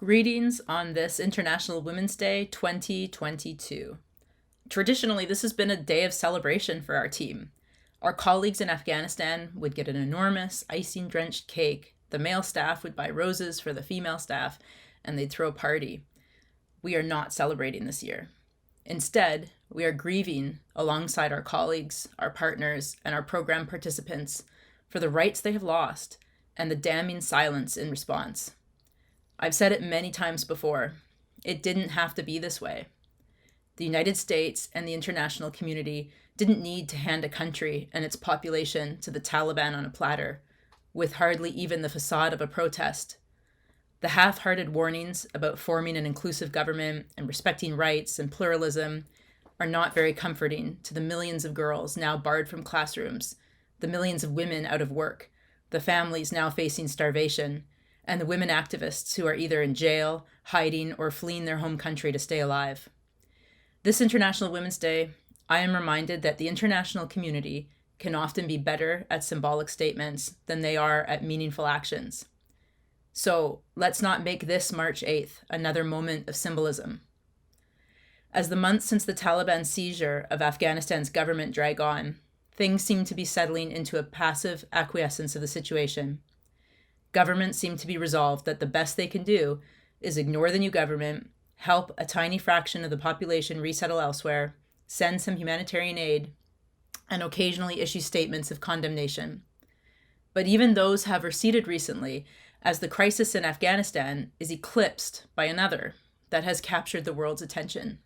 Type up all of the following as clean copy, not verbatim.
Greetings on this International Women's Day 2022. Traditionally, this has been a day of celebration for our team. Our colleagues in Afghanistan would get an enormous icing-drenched cake, the male staff would buy roses for the female staff, and they'd throw a party. We are not celebrating this year. Instead, we are grieving alongside our colleagues, our partners, and our program participants for the rights they have lost and the damning silence in response. I've said it many times before. It didn't have to be this way. The United States and the international community didn't need to hand a country and its population to the Taliban on a platter, with hardly even the facade of a protest. The half-hearted warnings about forming an inclusive government and respecting rights and pluralism are not very comforting to the millions of girls now barred from classrooms, the millions of women out of work, the families now facing starvation, and the women activists who are either in jail, hiding, or fleeing their home country to stay alive. This International Women's Day, I am reminded that the international community can often be better at symbolic statements than they are at meaningful actions. So let's not make this March 8th another moment of symbolism. As the months since the Taliban seizure of Afghanistan's government drag on, things seem to be settling into a passive acquiescence of the situation. Governments seem to be resolved that the best they can do is ignore the new government, help a tiny fraction of the population resettle elsewhere, send some humanitarian aid, and occasionally issue statements of condemnation. But even those have receded recently as the crisis in Afghanistan is eclipsed by another that has captured the world's attention.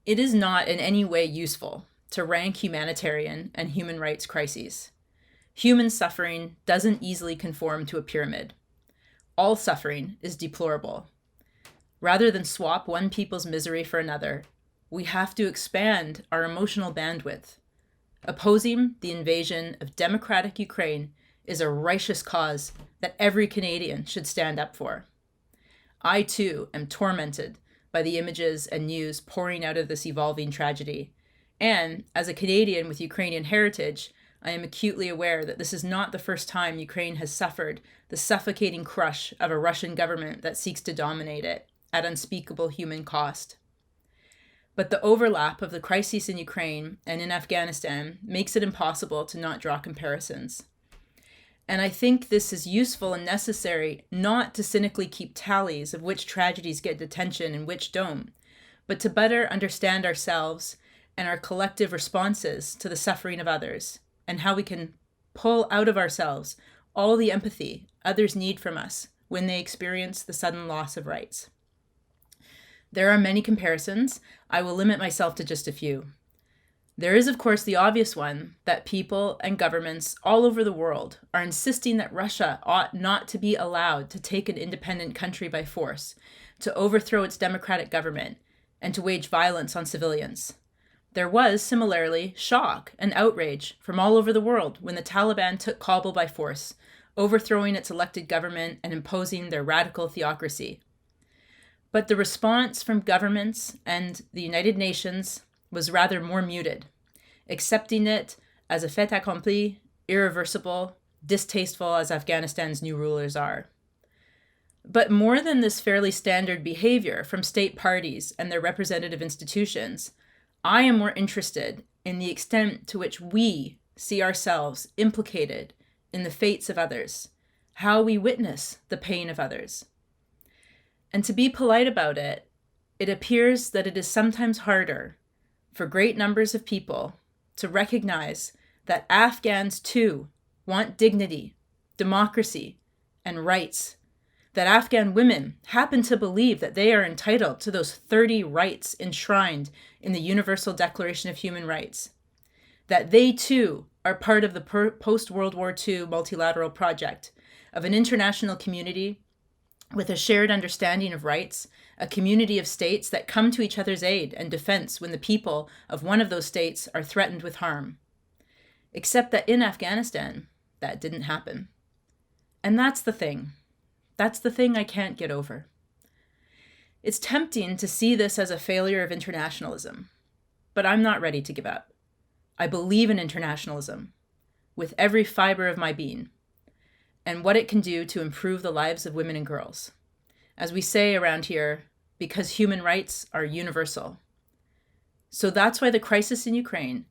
It is not in any way useful to rank humanitarian and human rights crises. Human suffering doesn't easily conform to a pyramid. All suffering is deplorable. Rather than swap one people's misery for another, we have to expand our emotional bandwidth. Opposing the invasion of democratic Ukraine is a righteous cause that every Canadian should stand up for. I, too, am tormented by the images and news pouring out of this evolving tragedy. And as a Canadian with Ukrainian heritage, I am acutely aware that this is not the first time Ukraine has suffered the suffocating crush of a Russian government that seeks to dominate it at unspeakable human cost. But the overlap of the crises in Ukraine and in Afghanistan makes it impossible to not draw comparisons. And I think this is useful and necessary not to cynically keep tallies of which tragedies get attention and which don't, but to better understand ourselves and our collective responses to the suffering of others, and how we can pull out of ourselves all the empathy others need from us when they experience the sudden loss of rights. There are many comparisons. I will limit myself to just a few. There is, of course, the obvious one that people and governments all over the world are insisting that Russia ought not to be allowed to take an independent country by force, to overthrow its democratic government, and to wage violence on civilians. There was, similarly, shock and outrage from all over the world when the Taliban took Kabul by force, overthrowing its elected government and imposing their radical theocracy. But the response from governments and the United Nations was rather more muted, accepting it as a fait accompli, irreversible, distasteful as Afghanistan's new rulers are. But more than this fairly standard behavior from state parties and their representative institutions, I am more interested in the extent to which we see ourselves implicated in the fates of others, how we witness the pain of others. And to be polite about it, it appears that it is sometimes harder for great numbers of people to recognize that Afghans too want dignity, democracy, and rights, that Afghan women happen to believe that they are entitled to those 30 rights enshrined in the Universal Declaration of Human Rights, that they too are part of the post-World War II multilateral project of an international community with a shared understanding of rights, a community of states that come to each other's aid and defense when the people of one of those states are threatened with harm. Except that in Afghanistan, that didn't happen. And that's the thing. That's the thing I can't get over. It's tempting to see this as a failure of internationalism, but I'm not ready to give up. I believe in internationalism with every fiber of my being and what it can do to improve the lives of women and girls. As we say around here, because human rights are universal. So that's why the crisis in Ukraine,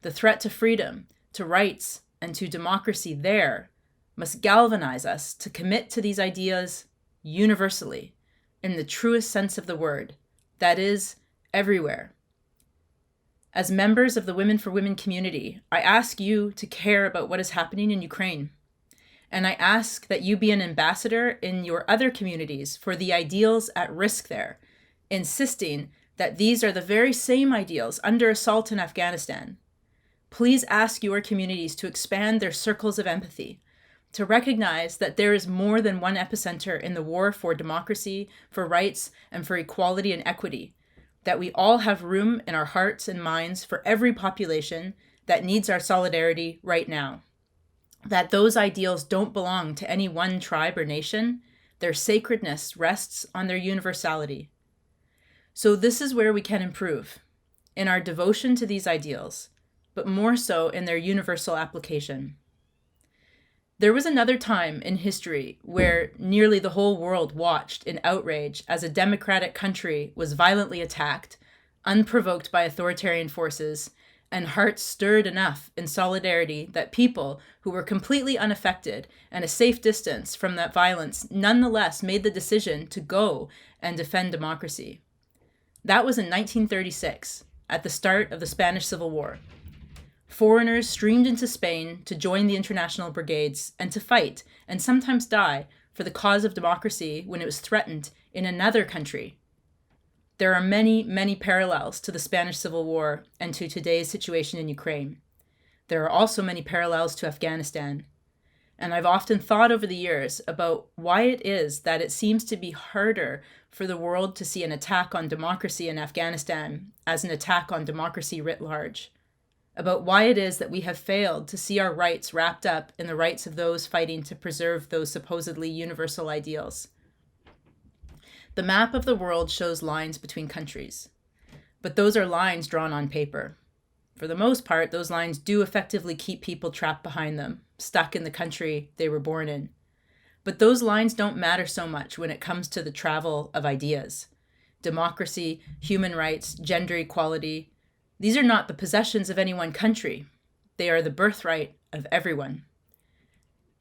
the threat to freedom, to rights, and to democracy there must galvanize us to commit to these ideas universally, in the truest sense of the word, that is, everywhere. As members of the Women for Women community, I ask you to care about what is happening in Ukraine. And I ask that you be an ambassador in your other communities for the ideals at risk there, insisting that these are the very same ideals under assault in Afghanistan. Please ask your communities to expand their circles of empathy, to recognize that there is more than one epicenter in the war for democracy, for rights, and for equality and equity, that we all have room in our hearts and minds for every population that needs our solidarity right now. That those ideals don't belong to any one tribe or nation, their sacredness rests on their universality. So this is where we can improve, in our devotion to these ideals, but more so in their universal application. There was another time in history where nearly the whole world watched in outrage as a democratic country was violently attacked, unprovoked by authoritarian forces, and hearts stirred enough in solidarity that people who were completely unaffected and a safe distance from that violence nonetheless made the decision to go and defend democracy. That was in 1936, at the start of the Spanish Civil War. Foreigners streamed into Spain to join the international brigades and to fight, and sometimes die, for the cause of democracy when it was threatened in another country. There are many, many parallels to the Spanish Civil War and to today's situation in Ukraine. There are also many parallels to Afghanistan. And I've often thought over the years about why it is that it seems to be harder for the world to see an attack on democracy in Afghanistan as an attack on democracy writ large. About why it is that we have failed to see our rights wrapped up in the rights of those fighting to preserve those supposedly universal ideals. The map of the world shows lines between countries, but those are lines drawn on paper. For the most part, those lines do effectively keep people trapped behind them, stuck in the country they were born in. But those lines don't matter so much when it comes to the travel of ideas. Democracy, human rights, gender equality, these are not the possessions of any one country. They are the birthright of everyone.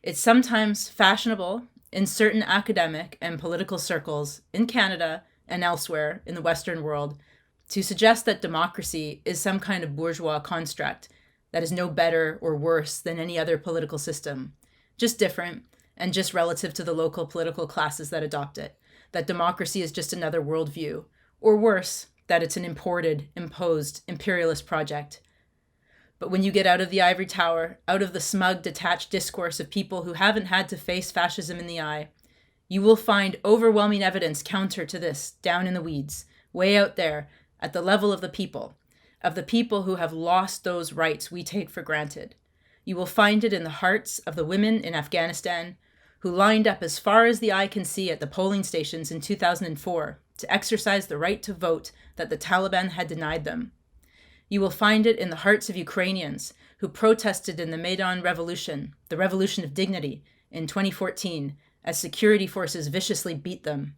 It's sometimes fashionable in certain academic and political circles in Canada and elsewhere in the Western world to suggest that democracy is some kind of bourgeois construct that is no better or worse than any other political system, just different and just relative to the local political classes that adopt it, that democracy is just another worldview, or worse, that it's an imported, imposed, imperialist project. But when you get out of the ivory tower, out of the smug, detached discourse of people who haven't had to face fascism in the eye, you will find overwhelming evidence counter to this down in the weeds, way out there, at the level of the people who have lost those rights we take for granted. You will find it in the hearts of the women in Afghanistan who lined up as far as the eye can see at the polling stations in 2004 to exercise the right to vote that the Taliban had denied them. You will find it in the hearts of Ukrainians who protested in the Maidan Revolution, the Revolution of Dignity, in 2014, as security forces viciously beat them.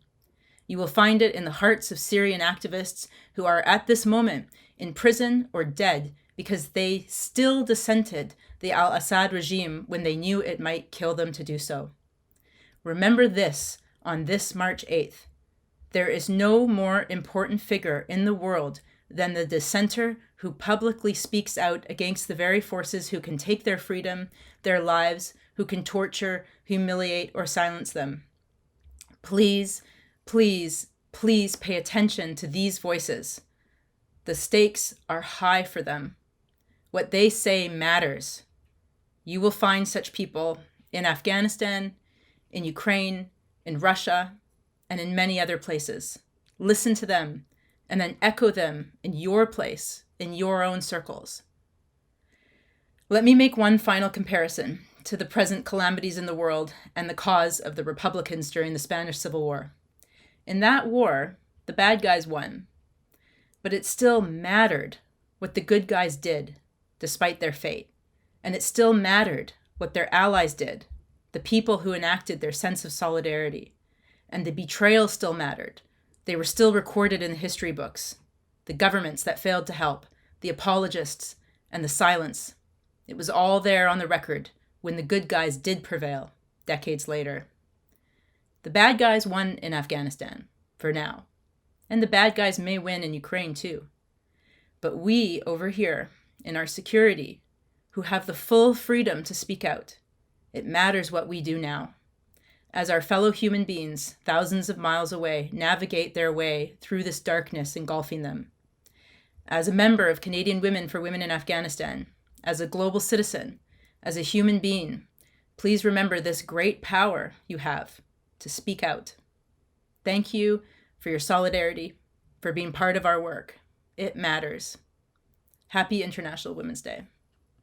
You will find it in the hearts of Syrian activists who are at this moment in prison or dead because they still dissented the al-Assad regime when they knew it might kill them to do so. Remember this on this March 8th. There is no more important figure in the world than the dissenter who publicly speaks out against the very forces who can take their freedom, their lives, who can torture, humiliate, or silence them. Please, please, please pay attention to these voices. The stakes are high for them. What they say matters. You will find such people in Afghanistan, in Ukraine, in Russia, and in many other places. Listen to them, and then echo them in your place, in your own circles. Let me make one final comparison to the present calamities in the world and the cause of the Republicans during the Spanish Civil War. In that war, the bad guys won, but it still mattered what the good guys did, despite their fate, and it still mattered what their allies did, the people who enacted their sense of solidarity. And the betrayal still mattered. They were still recorded in the history books. The governments that failed to help, the apologists, and the silence. It was all there on the record when the good guys did prevail, decades later. The bad guys won in Afghanistan, for now. And the bad guys may win in Ukraine too. But we, over here, in our security, who have the full freedom to speak out, it matters what we do now. As our fellow human beings, thousands of miles away, navigate their way through this darkness engulfing them. As a member of Canadian Women for Women in Afghanistan, as a global citizen, as a human being, please remember this great power you have to speak out. Thank you for your solidarity, for being part of our work. It matters. Happy International Women's Day.